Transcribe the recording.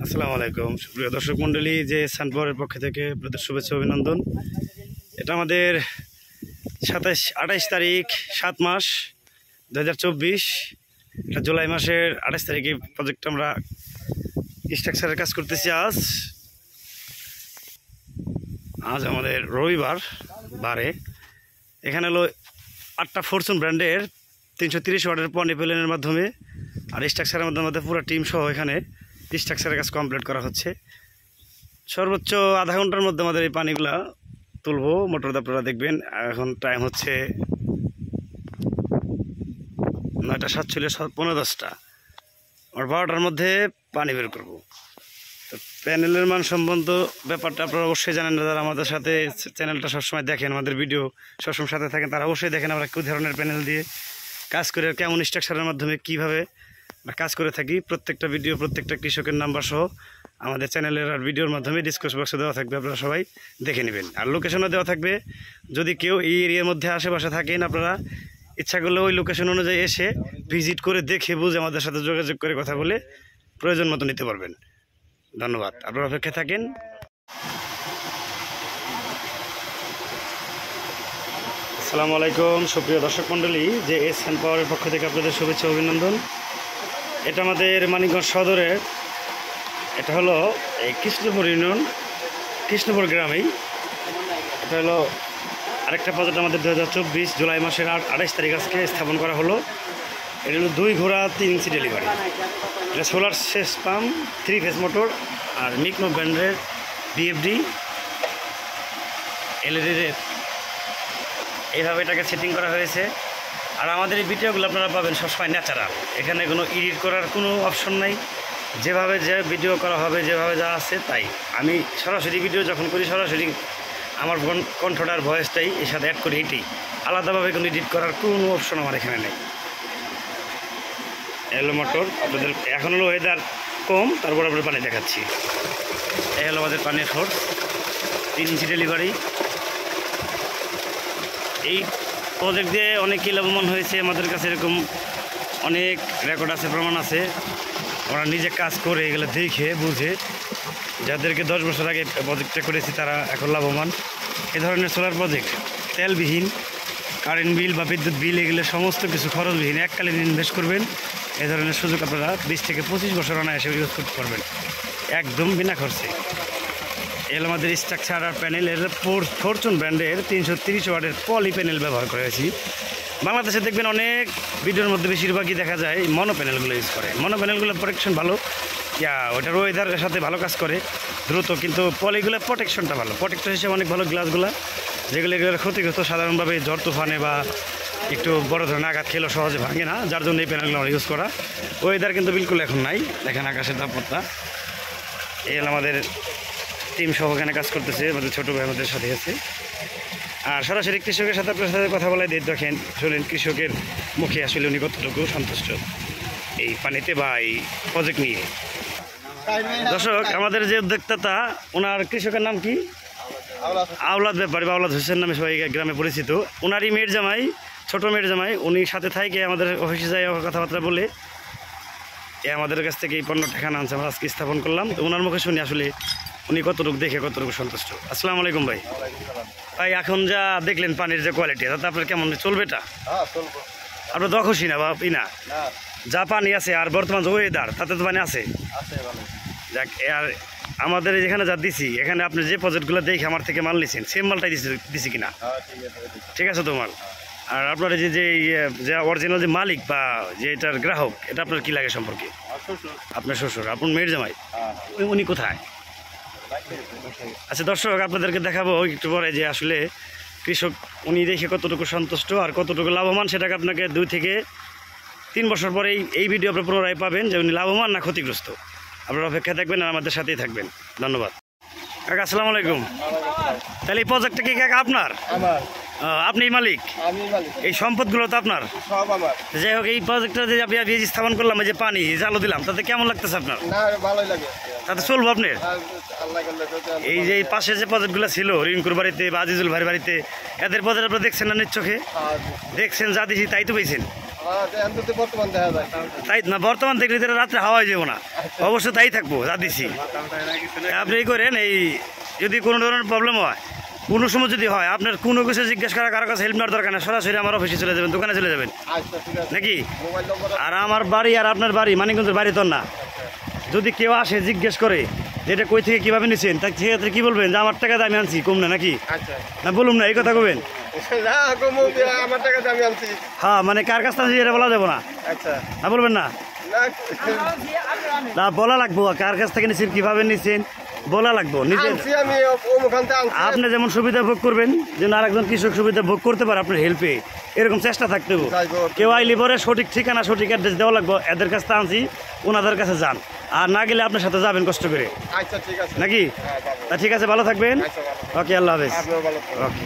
আসসালামু আলাইকুম সুপ্রিয় দর্শক মণ্ডলী, যে সানপাওয়ারের পক্ষ থেকে আপনাদের শুভেচ্ছা অভিনন্দন। এটা আমাদের 28 তারিখ 7 মাস 2024, এটা জুলাই মাসের 28 তারিখে প্রজেক্ট আমরা স্ট্রাকচারের কাজ করতেছি। আজ আমাদের রবিবার বারে এখানে হলো 8টা ফরচুন ব্র্যান্ডের 330 ওয়াটের পলি প্যানেলের মাধ্যমে আর স্ট্রাকচারের মধ্যে পুরো টিম সহ এখানে স্ট্রাকচারের কাজ কমপ্লিট করা হচ্ছে। সর্বোচ্চ আধা ঘন্টার মধ্যে আমাদের এই পানিগুলা তুলবো। মোটর আপনারা দেখবেন, এখন টাইম হচ্ছে 9:47, 9:10। আর 12টার মধ্যে পানি বের করবো। তো প্যানেলের মান সম্বন্ধ ব্যাপারটা আপনারা অবশ্যই জানেন। যারা আমাদের সাথে চ্যানেলটা সবসময় দেখেন, আমাদের ভিডিও সবসময় সাথে থাকেন, তারা অবশ্যই দেখেন আমরা কী ধরনের প্যানেল দিয়ে কাজ করে, কেমন স্ট্রাকচারের মাধ্যমে কীভাবে কাজ করে থাকি। প্রত্যেকটা ভিডিও, প্রত্যেকটা কৃষকের নাম্বার সহ আমাদের চ্যানেলের আর ভিডিওর মাধ্যমে ডিসক্রিপশন বক্সে দেওয়া থাকবে, আপনারা সবাই দেখে নেবেন। আর লোকেশনও দেওয়া থাকবে। যদি কেউ এই এরিয়ার মধ্যে আশেপাশে থাকেন, আপনারা ইচ্ছা করলে ওই লোকেশন অনুযায়ী এসে ভিজিট করে দেখে বুঝে আমাদের সাথে যোগাযোগ করে কথা বলে প্রয়োজন মতো নিতে পারবেন। ধন্যবাদ, আপনারা অপেক্ষায় থাকেন। আসসালামু আলাইকুম সুপ্রিয় দর্শক মণ্ডলী, যে সানপাওয়ারের পক্ষ থেকে আপনাদের শুভেচ্ছা অভিনন্দন। এটা আমাদের মানিকগঞ্জ সদরের, এটা হলো এই কৃষ্ণপুর ইউনিয়ন, কৃষ্ণপুর গ্রামেই। এটা হলো আরেকটা প্রজেক্ট আমাদের 2024 জুলাই মাসের 28 তারিখ আজকে স্থাপন করা হলো। এটা হলো 2 ঘোড়া 3 ইঞ্চি ডেলিভারি। এটা সোলার সেচ পাম্প, 3 ফেজ মোটর আর মিকনো ব্র্যান্ডের বিএফডি এলইডির এইভাবে এটাকে সেটিং করা হয়েছে। আর আমাদের এই ভিডিওগুলো আপনারা পাবেন সবসময় ন্যাচারাল, এখানে কোনো এডিট করার কোনো অপশন নাই। যেভাবে যে ভিডিও করা হবে, যেভাবে যা আছে তাই। আমি সরাসরি ভিডিও যখন করি, সরাসরি আমার কণ্ঠটার ভয়েসটাই এর সাথে অ্যাড করি, এটাই। আলাদাভাবে কোনো এডিট করার কোনো অপশন আমার এখানে নেই। এলো মোটর আপনাদের, এখন হলো ওয়েদার কম, তারপর আপনাদের পানি দেখাচ্ছি। এই হলো আমাদের পানির সোর্স, 3 ইঞ্চি ডেলিভারি। এই প্রজেক্ট দিয়ে অনেকই লাভবান হয়েছে। আমাদের কাছে এরকম অনেক রেকর্ড আছে, প্রমাণ আছে। আমরা নিজে কাজ করে এগুলো দেখে বুঝে, যাদেরকে 10 বছর আগে প্রজেক্টটা করেছি তারা এখন লাভবান। এ ধরনের সোলার প্রজেক্ট তেলবিহীন, কারেন্ট বিল বা বিদ্যুৎ বিল এগুলো সমস্ত কিছু খরচবিহীন, এককালীন ইনভেস্ট করবেন। এ ধরনের সুযোগ আপনারা 20 থেকে 25 বছর অনায়াসে ইউজ করতে পারবেন, একদম বিনা খরচে। এর আমাদের স্ট্রাকচার আর প্যানেল, এর ফরচুন ব্র্যান্ডের 330 ওয়াটের পলি প্যানেল ব্যবহার করেছি। বাংলাদেশে দেখবেন অনেক ভিডিওর মধ্যে বেশিরভাগই দেখা যায় মনো প্যানেলগুলো ইউজ করে। মনো প্যানেলগুলো প্রোটেকশন ভালো, ওটার ওয়েদারের সাথে ভালো কাজ করে দ্রুত, কিন্তু পলিগুলো প্রোটেকশনটা ভালো। প্রোটেক্টর হিসেবে অনেক ভালো গ্লাসগুলো, যেগুলো এগুলো ক্ষতিগ্রস্ত সাধারণভাবে ঝড় তুফানে বা একটু বড় ধরনের আঘাত খেলেও সহজে ভাঙে না, যার জন্য এই প্যানেলগুলো আমরা ইউজ করা। ওয়েদার কিন্তু বিলকুল এখন নাই, দেখেন আকাশের তাপমাত্রা। এই হলো আমাদের টিম সহ এখানে কাজ করতেছে, আমাদের ছোটো ভাই আমাদের সাথে আছে। আর সরাসরি কৃষকের সাথে আপনার সাথে কথা বলাই দিয়ে দেখেন, শুনেন কৃষকের মুখে আসলে উনি কতটুকু সন্তুষ্ট এই পানিতে বা এই প্রজেক্ট নিয়ে। দর্শক, আমাদের যে উদ্যোক্তা, ওনার কৃষকের নাম কি? আওলাদ ব্যাপারী বা আওলাদ হোসেন নামে সবাই গ্রামে পরিচিত। ওনারই মেয়ের জামাই, ছোটো মেয়ের জামাই, উনি সাথে থাকে আমাদের অফিসে যায় কথাবার্তা বলে আমাদের কাছ থেকে এই পণ্যটা এখানে আনছে, আমরা আজকে স্থাপন করলাম। তো ওনার মুখে শুনি আসলে উনি কতটুকু দেখে কতটুকু সন্তুষ্ট। আসসালামু আলাইকুম ভাই। ভাই, এখন যা দেখলেন পানির যে কোয়ালিটি, তাতে আপনার কেমন চলবে? এটা আপনার তো খুশি না বা না? যা পানি আছে আর বর্তমান যে ওয়েদার, তাতে তো পানি আছে। যাক, আর আমাদের যেখানে যা দিছি, এখানে আপনি যে প্রজেক্টগুলো দেখে আমার থেকে মাল নিয়েছেন, সেম মালটাই দিছি কিনা? ঠিক আছে তো মাল। আর আপনার যে অরিজিনাল যে মালিক বা যে এটার গ্রাহক, এটা আপনার কি লাগে সম্পর্কে? আপনার শ্বশুর, আপনার মেয়ের জামাই, উনি কোথায়? আচ্ছা দর্শক, আপনাদেরকে দেখাবো একটু পরে যে আসলে কৃষক উনি দেখে কতটুকু সন্তুষ্ট আর কতটুকু লাভবান, সেটাকে আপনাকে 2 থেকে 3 বছর পরে এই ভিডিও আপনার পুনরায় পাবেন যে উনি লাভবান না ক্ষতিগ্রস্ত। আপনারা অপেক্ষায় থাকবেন আর আমাদের সাথেই থাকবেন। ধন্যবাদ কাকা। আসসালামু আলাইকুম। তাহলে এই প্রজেক্টটা কি কাকা আপনার? আপনি মালিক? এই সম্পদগুলো তো আপনার? যাই হোক, এই প্রজেক্টটা যে আপনি স্থাপন করলাম, এই যে পানি চালু দিলাম, তাতে কেমন লাগতেছে আপনার? তাতে চলবো আপনার? এই যে পাশে যে প্রজেক্টগুলো ছিল, রিঙ্কুর বাড়িতে বা আজিজুল ভাইয়ের বাড়িতে, এদের প্রজেক্ট আপনারা দেখছেন না নিজ চোখে? দেখছেন, যা দিছি তাই তো পেয়েছেন। বর্তমান দেখা যায়। তাই না, বর্তমান দেখলে তো রাত্রে হাওয়ায় যাবো না, অবশ্যই তাই থাকবো, যা দিচ্ছি। আপনি এই করেন, এই যদি কোনো ধরনের প্রবলেম হয়, কোনো সময় যদি হয়, আপনার কোনো কিছু জিজ্ঞেস করা কারো কাছে হেল্প নেওয়ার দরকার না, সরাসরি আমার অফিসে চলে যাবেন, দোকানে চলে যাবেন আচ্ছা ঠিক আছে। নাকি। মোবাইল নম্বর আর আমার বাড়ি আর আপনার বাড়ি মানিকগঞ্জের বাড়ি তো না। যদি কেউ আসে জিজ্ঞেস করে যে এটা কই থেকে কীভাবে নিচ্ছেন, তার সেক্ষেত্রে কী বলবেন যে আমার টাকা দিয়ে আমি আনছি, কম না নাকি? আচ্ছা না বলুন না, এই কথা কবেন। না কমু আমার টাকা দামি আনছি। হ্যাঁ, মানে কার কাছ থেকে এটা বলা যাবো না, আচ্ছা না বলবেন না, না না বলা লাগবো কার কাছ থেকে নিচ্ছেন, কীভাবে নিচ্ছেন বলা লাগবো। নিজের আনছি আমি ওখান থেকে আনছি। আপনি যেমন সুবিধা ভোগ করবেন, যেন আরেকজন কৃষক সুবিধা ভোগ করতে পারে আপনার হেল্পে, এরকম চেষ্টা থাকতে হবে। কেউ আইলি পরে সঠিক ঠিকানা সঠিক অ্যাড্রেস দেওয়া লাগবে, এদের কাছে আনছি, ওনাদের কাছে যান, আর না গেলে আপনার সাথে যাবেন কষ্ট করে আচ্ছা ঠিক আছে। নাকি। হ্যাঁ, যাবো। তা ঠিক আছে, ভালো থাকবেন। আচ্ছা ভালো। ওকে, আল্লাহ হাফেজ। আপনিও ভালো থাকবেন। ওকে।